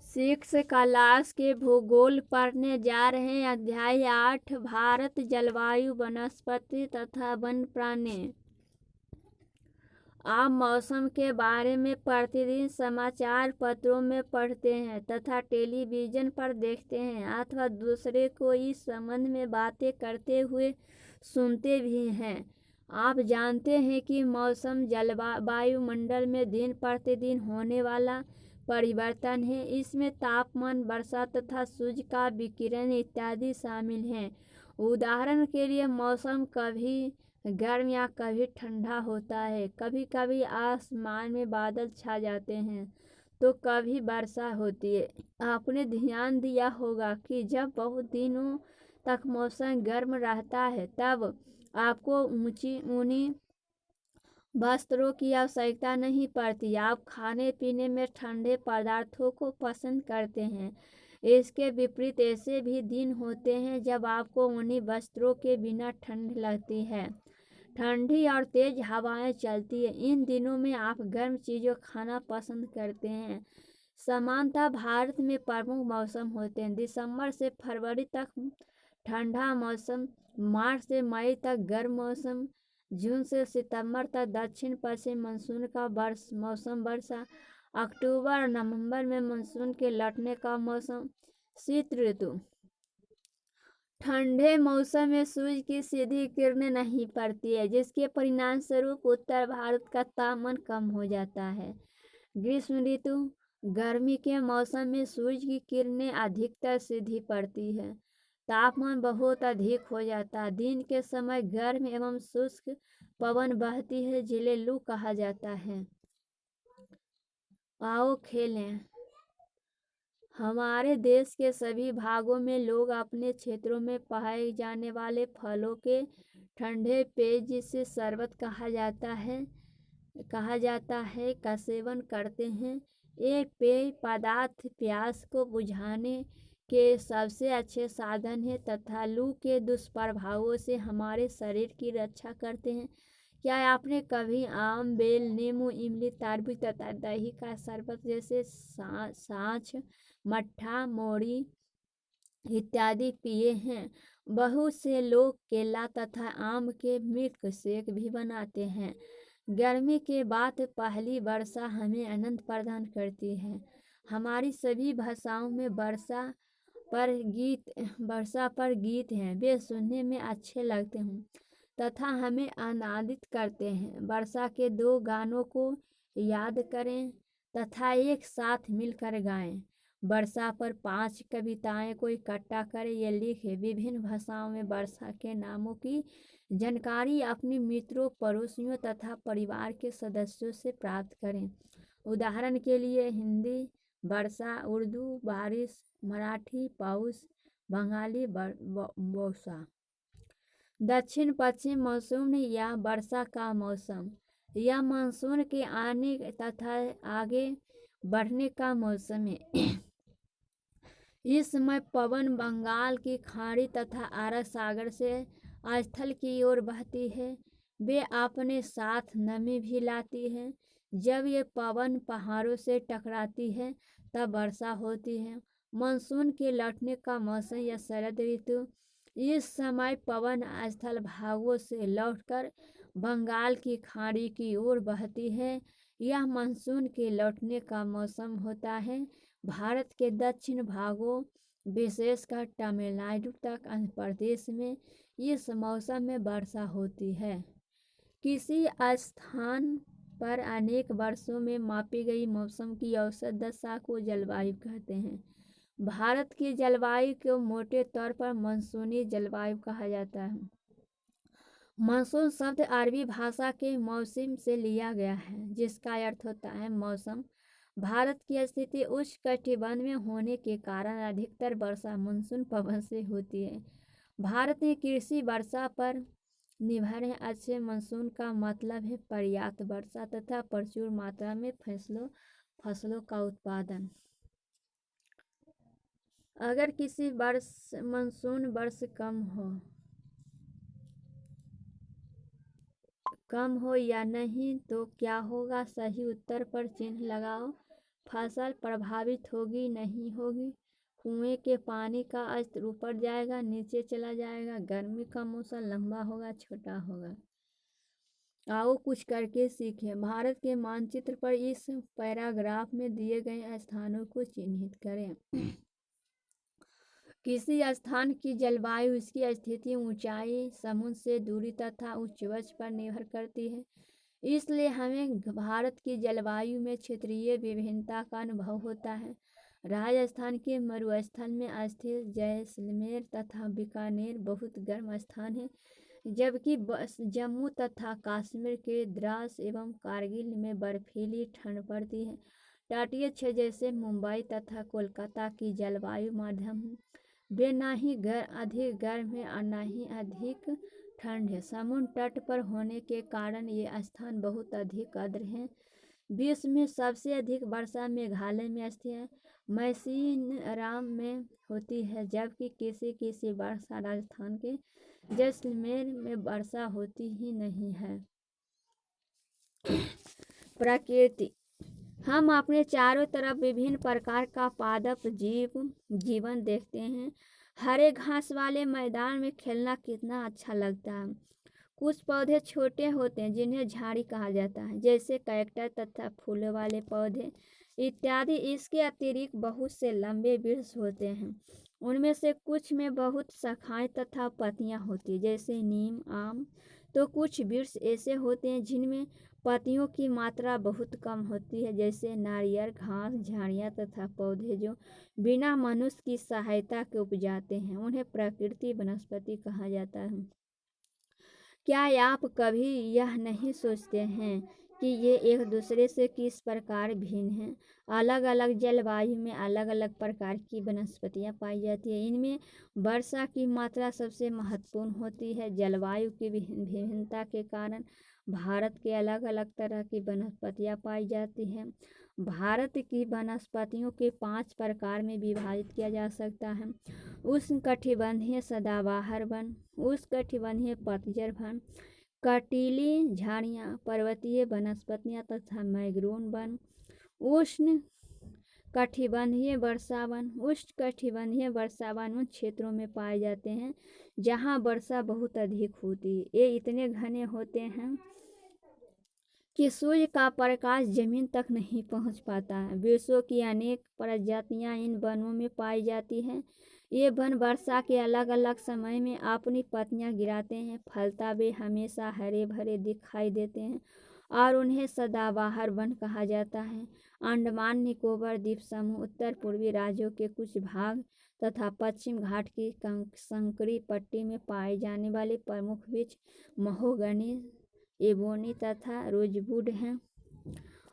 Six class के भूगोल पढ़ने जा रहे हैं। अध्याय 8 भारत जलवायु वनस्पति तथा वन प्राणी। आप मौसम के बारे में प्रतिदिन समाचार पत्रों में पढ़ते हैं तथा टेलीविज़न पर देखते हैं अथवा दूसरे को इस संबंध में बातें करते हुए सुनते भी हैं। आप जानते हैं कि मौसम वायुमंडल में दिन प्रतिदिन होने वाला परिवर्तन है। इसमें तापमान, वर्षा तथा सूर्य का विकिरण इत्यादि शामिल हैं। उदाहरण के लिए मौसम कभी गर्म या कभी ठंडा होता है। कभी कभी आसमान में बादल छा जाते हैं तो कभी वर्षा होती है। आपने ध्यान दिया होगा कि जब बहुत दिनों तक मौसम गर्म रहता है तब आपको ऊनी वस्त्रों की आवश्यकता नहीं पड़ती। आप खाने पीने में ठंडे पदार्थों को पसंद करते हैं। इसके विपरीत ऐसे भी दिन होते हैं जब आपको ऊनी वस्त्रों के बिना ठंड लगती है। ठंडी और तेज हवाएं चलती हैं। इन दिनों में आप गर्म चीज़ों खाना पसंद करते हैं। सामान्यतः भारत में प्रमुख मौसम होते हैं। दिसंबर से फरवरी तक ठंडा मौसम, मार्च से मई तक गर्म मौसम, जून से सितंबर तक दक्षिण पश्चिम मानसून का मौसम, वर्षा, अक्टूबर और नवंबर में मानसून के लौटने का मौसम, शीत ऋतु। ठंडे मौसम में सूर्य की सीधी किरणें नहीं पड़ती है जिसके परिणाम स्वरूप उत्तर भारत का तापमान कम हो जाता है। ग्रीष्म ऋतु, गर्मी के मौसम में सूर्य की किरणें अधिकतर सीधी पड़ती है। तापमान बहुत अधिक हो जाता है। दिन के समय गर्म एवं शुष्क पवन बहती है जिसे लू कहा जाता है। आओ खेलें। हमारे देश के सभी भागों में लोग अपने क्षेत्रों में पाए जाने वाले फलों के ठंडे पेय जिसे शरबत कहा जाता है का सेवन करते हैं। ये पेय पदार्थ प्यास को बुझाने के सबसे अच्छे साधन हैं तथा लू के दुष्प्रभावों से हमारे शरीर की रक्षा करते हैं। क्या आपने कभी आम, बेल, नींबू, इमली, तरबूज तथा दही का शरबत जैसे छाछ, मट्ठा, मोड़ी इत्यादि पिए हैं? बहुत से लोग केला तथा आम के मिल्क शेक भी बनाते हैं। गर्मी के बाद पहली वर्षा हमें आनंद प्रदान करती है। हमारी सभी भाषाओं में वर्षा पर गीत हैं। वे सुनने में अच्छे लगते हैं तथा हमें आनंदित करते हैं। वर्षा के 2 गानों को याद करें तथा एक साथ मिलकर गाएं। वर्षा पर 5 कविताएं को इकट्ठा करें। ये लिखें। विभिन्न भाषाओं में वर्षा के नामों की जानकारी अपने मित्रों, पड़ोसियों तथा परिवार के सदस्यों से प्राप्त करें। उदाहरण के लिए हिंदी वर्षा, उर्दू बारिश, मराठी पाउस, बंगाली वर्षा। दक्षिण पश्चिम मानसून या वर्षा का मौसम, यह मानसून के आने तथा आगे बढ़ने का मौसम है। इस समय पवन बंगाल की खाड़ी तथा अरब सागर से स्थल की ओर बहती है। वे अपने साथ नमी भी लाती है। जब ये पवन पहाड़ों से टकराती है तब वर्षा होती है। मानसून के लौटने का मौसम या शरद ऋतु, इस समय पवन स्थल भागों से लौटकर बंगाल की खाड़ी की ओर बहती है। यह मानसून के लौटने का मौसम होता है। भारत के दक्षिण भागों विशेषकर तमिलनाडु तक आंध्र प्रदेश में इस मौसम में वर्षा होती है। किसी स्थान पर अनेक वर्षों में मापी गई मौसम की औसत दशा को जलवायु कहते हैं। भारत की जलवायु को मोटे तौर पर मानसूनी जलवायु कहा जाता है। मानसून शब्द अरबी भाषा के मौसम से लिया गया है जिसका अर्थ होता है मौसम। भारत की स्थिति उष्णकटिबंध में होने के कारण अधिकतर वर्षा मानसून पवन से होती है। भारत में कृषि वर्षा पर निर्भर है। अच्छे मानसून का मतलब है पर्याप्त वर्षा तथा प्रचुर मात्रा में फसलों का उत्पादन। अगर किसी वर्ष मानसून वर्ष कम हो या नहीं तो क्या होगा? सही उत्तर पर चिन्ह लगाओ। फसल प्रभावित होगी, नहीं होगी? कुएं के पानी का स्तर ऊपर जाएगा, नीचे चला जाएगा? गर्मी का मौसम लंबा होगा, छोटा होगा? आओ कुछ करके सीखें। भारत के मानचित्र पर इस पैराग्राफ में दिए गए स्थानों को चिन्हित करें। किसी स्थान की जलवायु उसकी स्थिति, ऊंचाई, समुद्र से दूरी तथा उच्च वर्ष पर निर्भर करती है। इसलिए हमें भारत की जलवायु में क्षेत्रीय विभिन्नता का अनुभव होता है। राजस्थान के मरुस्थल में स्थित जैसलमेर तथा बीकानेर बहुत गर्म स्थान है, जबकि जम्मू तथा कश्मीर के द्रास एवं कारगिल में बर्फीली ठंड पड़ती है। तटीय क्षेत्र जैसे मुंबई तथा कोलकाता की जलवायु मध्यम है। वे न ही अधिक गर्म है और न ही अधिक ठंड है। समुद्र तट पर होने के कारण ये स्थान बहुत अधिक आर्द्र हैं। विश्व में सबसे अधिक वर्षा मेघालय में स्थित है, मैसीनराम में होती है, जबकि किसी वर्षा राजस्थान के जैसलमेर में वर्षा होती ही नहीं है। प्रकृति। हम अपने चारों तरफ विभिन्न प्रकार का पादप जीवन देखते हैं। हरे घास वाले मैदान में खेलना कितना अच्छा लगता है। कुछ पौधे छोटे होते हैं जिन्हें झाड़ी कहा जाता है, जैसे कैक्टस तथा फूलों वाले पौधे इत्यादि। इसके अतिरिक्त बहुत से लंबे वृक्ष होते हैं, उनमें से कुछ में बहुत शाखाएं तथा पत्तियां होती हैं, जैसे नीम, आम। तो कुछ वृक्ष ऐसे होते हैं जिनमें पत्तियों की मात्रा बहुत कम होती है, जैसे नारियल, घास, झाड़ियाँ तथा पौधे जो बिना मनुष्य की सहायता के उपजाते हैं, उन्हें प्राकृतिक वनस्पति कहा जाता है। क्या आप कभी यह नहीं सोचते हैं कि ये एक दूसरे से किस प्रकार भिन्न हैं? अलग अलग जलवायु में अलग अलग प्रकार की वनस्पतियाँ पाई जाती हैं। इनमें वर्षा की मात्रा सबसे महत्वपूर्ण होती है। जलवायु की विभिन्नता के कारण भारत के अलग अलग तरह की वनस्पतियाँ पाई जाती हैं। भारत की वनस्पतियों के 5 प्रकार में विभाजित किया जा सकता है। उष्णकटिबंधीय सदाबहार वन, उष्णकटिबंधीय पतझड़ वन, कटीली झाड़ियाँ, पर्वतीय वनस्पतियाँ तथा मैंग्रोव वन, उष्ण कटिबंधीय वर्षावन। उष्णकटिबंधीय वर्षावन उन क्षेत्रों में पाए जाते हैं जहाँ वर्षा बहुत अधिक होती है। ये इतने घने होते हैं कि सूर्य का प्रकाश जमीन तक नहीं पहुंच पाता है। वृक्षों की अनेक प्रजातियां इन वनों में पाई जाती हैं। ये वन वर्षा के अलग अलग समय में अपनी पत्तियां गिराते हैं। फलता वे हमेशा हरे भरे दिखाई देते हैं और उन्हें सदाबहार वन कहा जाता है। अंडमान निकोबार द्वीप समूह, उत्तर पूर्वी राज्यों के कुछ भाग तथा पश्चिम घाट की संकरी पट्टी में पाए जाने वाले प्रमुख वृक्ष महोगनी, एबोनी तथा रोजवुड हैं।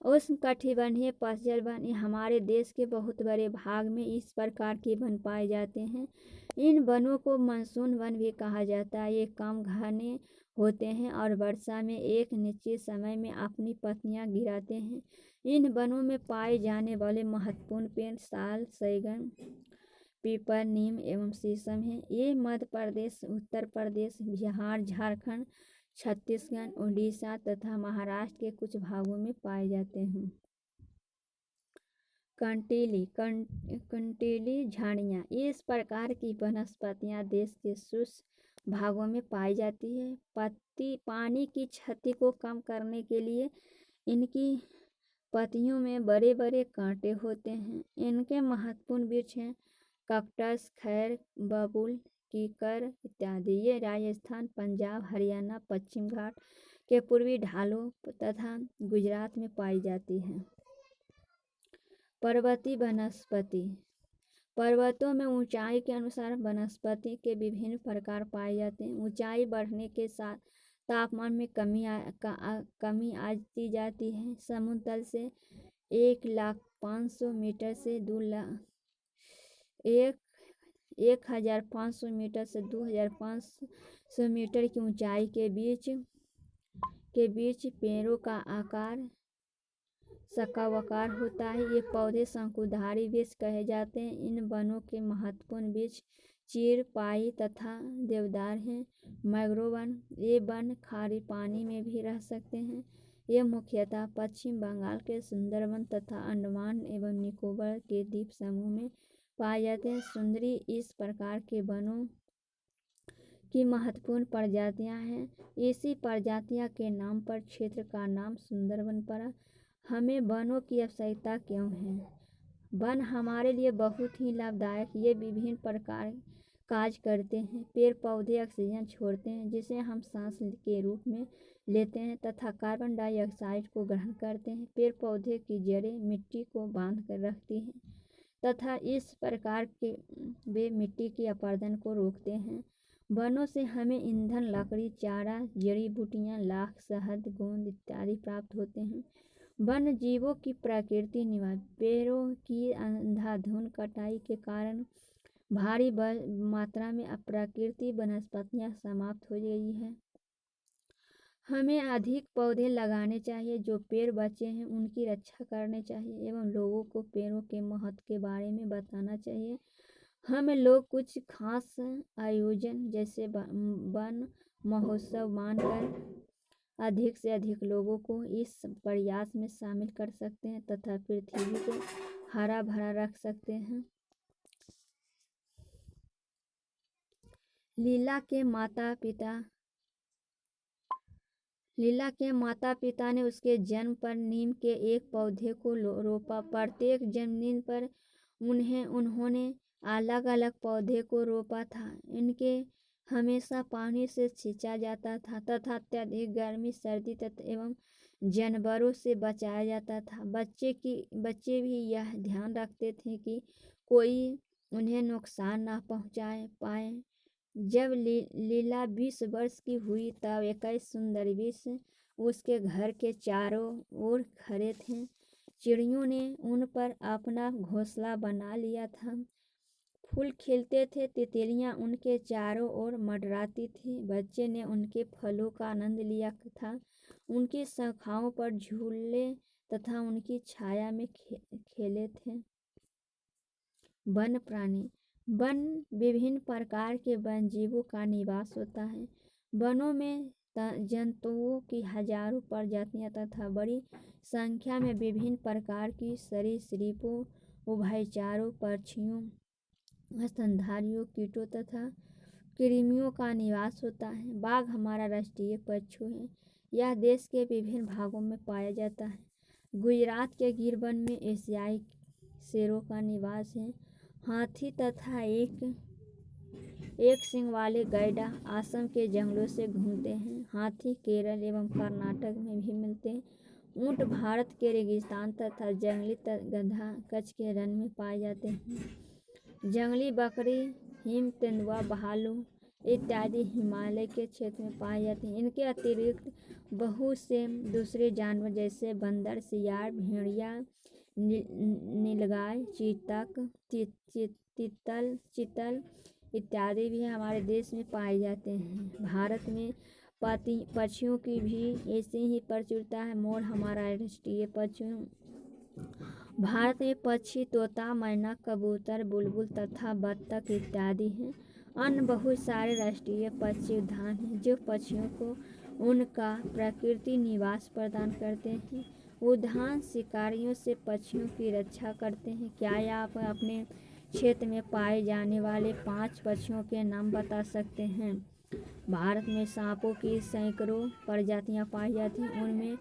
उष्णकटिबंधीय पतझड़ वन, हमारे देश के बहुत बड़े भाग में इस प्रकार के वन पाए जाते हैं। इन वनों को मानसून वन भी कहा जाता है। ये कम घने होते हैं और वर्षा में एक निश्चित समय में अपनी पत्तियां गिराते हैं। इन वनों में पाए जाने वाले महत्वपूर्ण पेड़ साल, सैगन, पीपल, नीम एवं शीशम हैं। ये मध्य प्रदेश, उत्तर प्रदेश, बिहार, झारखंड, छत्तीसगढ़, उड़ीसा तथा महाराष्ट्र के कुछ भागों में पाए जाते हैं। कंटीली झाड़ियाँ, इस प्रकार की वनस्पतियाँ देश के शुष्क भागों में पाई जाती है। पानी की क्षति को कम करने के लिए इनकी पत्तियों में बड़े बड़े कांटे होते हैं। इनके महत्वपूर्ण वृक्ष हैं कैक्टस, खैर, बबूल, कीकर इत्यादि। ये राजस्थान, पंजाब, हरियाणा, पश्चिम घाट के पूर्वी ढालों तथा गुजरात में पाई जाती है। पर्वतीय वनस्पति। पर्वतों में ऊंचाई के अनुसार वनस्पति के विभिन्न प्रकार पाए जाते हैं। ऊंचाई बढ़ने के साथ तापमान में कमी आती जाती है। समुद्र तल से 1,500 मीटर से 1,500 मीटर से 2,500 मीटर की ऊंचाई के बीच पेड़ों का आकार शंक्वाकार होता है। ये पौधे शंकुधारी वृक्ष कहे जाते हैं। इन वनों के महत्वपूर्ण वृक्ष चीड़, पाई तथा देवदार हैं। मैंग्रोव वन, ये वन खारे पानी में भी रह सकते हैं। ये मुख्यतः पश्चिम बंगाल के सुंदरवन तथा अंडमान एवं निकोबार के द्वीप समूह में पाए जाते हैं। सुंदरी इस प्रकार के वनों की महत्वपूर्ण प्रजातियां हैं। इसी प्रजातियां के नाम पर क्षेत्र का नाम सुंदरवन पड़ा। हमें वनों की आवश्यकता क्यों है? वन हमारे लिए बहुत ही लाभदायक, ये विभिन्न प्रकार कार्य करते हैं। पेड़ पौधे ऑक्सीजन छोड़ते हैं जिसे हम सांस के रूप में लेते हैं तथा कार्बन डाइऑक्साइड को ग्रहण करते हैं। पेड़ पौधे की जड़ें मिट्टी को बांध कर रखती हैं तथा इस प्रकार के वे मिट्टी के अपरदन को रोकते हैं। वनों से हमें ईंधन, लकड़ी, चारा, जड़ी बूटियां, लाख, शहद, गोंद इत्यादि प्राप्त होते हैं। वन जीवों की प्रकृति निवास। पेड़ों की अंधाधुंध कटाई के कारण भारी मात्रा में अप्राकृतिक वनस्पतियां समाप्त हो गई है। हमें अधिक पौधे लगाने चाहिए। जो पेड़ बचे हैं उनकी रक्षा करनी चाहिए एवं लोगों को पेड़ों के महत्व के बारे में बताना चाहिए। हम लोग कुछ खास आयोजन जैसे वन महोत्सव मानकर अधिक से अधिक लोगों को इस प्रयास में शामिल कर सकते हैं तथा पृथ्वी को हरा भरा रख सकते हैं। लीला के माता पिता ने उसके जन्म पर नीम के एक पौधे को रोपा। प्रत्येक जन्मदिन पर उन्होंने अलग अलग पौधे को रोपा था। इनके हमेशा पानी से सींचा जाता था तथा अत्यधिक गर्मी, सर्दी तथा एवं जानवरों से बचाया जाता था। बच्चे भी यह ध्यान रखते थे कि कोई उन्हें नुकसान न पहुंचाए पाए। जब लीला 20 वर्ष की हुई तब 21 सुंदर वृक्ष उसके घर के चारों ओर खड़े थे। चिड़ियों ने उन पर अपना घोंसला बना लिया था। फूल खिलते थे, तितलियां उनके चारों ओर मंडराती थी। बच्चे ने उनके फलों का आनंद लिया था, उनकी शाखाओं पर झूले तथा उनकी छाया में खेले थे। वन प्राणी। वन विभिन्न प्रकार के वन जीवों का निवास होता है। वनों में जंतुओं की हजारों प्रजातियां तथा बड़ी संख्या में विभिन्न प्रकार की सरीसृपों, उभयचरों, पक्षियों, स्तनधारियों, कीटों तथा कृमियों का निवास होता है। बाघ हमारा राष्ट्रीय पशु है। यह देश के विभिन्न भागों में पाया जाता है। गुजरात के गिर वन में एशियाई शेरों का निवास है। हाथी तथा एक सींग वाले गैंडा असम के जंगलों से घूमते हैं। हाथी केरल एवं कर्नाटक में भी मिलते हैं। ऊंट भारत के रेगिस्तान तथा जंगली गधा कच्छ के रण में पाए जाते हैं। जंगली बकरी, हिम तेंदुआ, भालू इत्यादि हिमालय के क्षेत्र में पाए जाते हैं। इनके अतिरिक्त बहुत से दूसरे जानवर जैसे बंदर, सियार, भेड़िया, नीलगाय, चीतल इत्यादि भी हमारे देश में पाए जाते हैं। भारत में पक्षियों की भी ऐसे ही प्रचुरता है। मोर हमारा राष्ट्रीय पक्षी। भारत में पक्षी तोता, मैना, कबूतर, बुलबुल तथा बत्तख इत्यादि हैं। अन्य बहुत सारे राष्ट्रीय पक्षी उद्यान हैं जो पक्षियों को उनका प्रकृति निवास प्रदान करते हैं। उद्यान शिकारियों से पक्षियों की रक्षा करते हैं। क्या आप अपने क्षेत्र में पाए जाने वाले 5 पक्षियों के नाम बता सकते हैं? भारत में सांपों की सैकड़ों प्रजातियां पाई जाती हैं। उनमें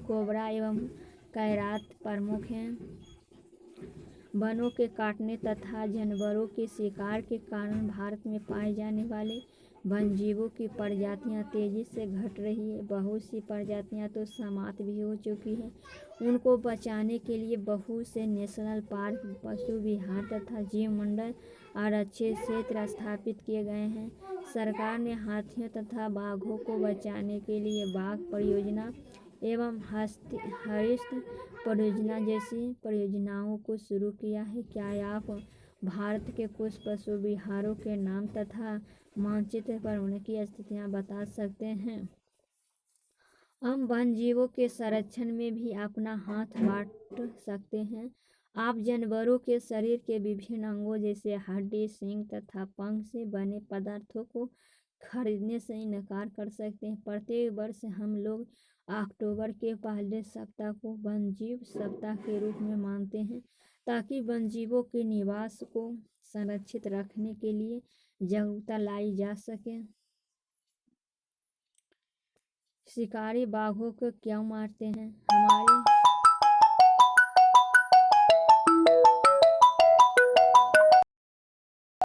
कोबरा एवं कैरात प्रमुख हैं। वनों के काटने तथा जानवरों के शिकार के कारण भारत में पाए जाने वाले वन्यजीवों की प्रजातियां तेजी से घट रही है। बहुत सी प्रजातियां तो समाप्त भी हो चुकी है। उनको बचाने के लिए बहुत से नेशनल पार्क, पशु विहार तथा जीव मंडल आरक्षित क्षेत्र स्थापित किए गए हैं। सरकार ने हाथियों तथा बाघों को बचाने के लिए बाघ परियोजना एवं हरित परियोजना जैसी परियोजनाओं को शुरू किया है। क्या आप भारत के कुछ पशु विहारों के नाम तथा मानचित्र पर उनकी स्थितियां बता सकते हैं? हम वन जीवों के संरक्षण में भी अपना हाथ बांट सकते हैं। आप जानवरों के शरीर के विभिन्न अंगों जैसे हड्डी, सींग तथा पंख से बने पदार्थों को खरीदने से इनकार कर सकते हैं। प्रत्येक वर्ष हम लोग अक्टूबर के पहले सप्ताह को वन्यजीव सप्ताह के रूप में मानते हैं, ताकि वन्यजीवों के निवास को संरक्षित रखने के लिए जागरूकता लाई जा सके। शिकारी बाघों को क्यों मारते हैं? हमारे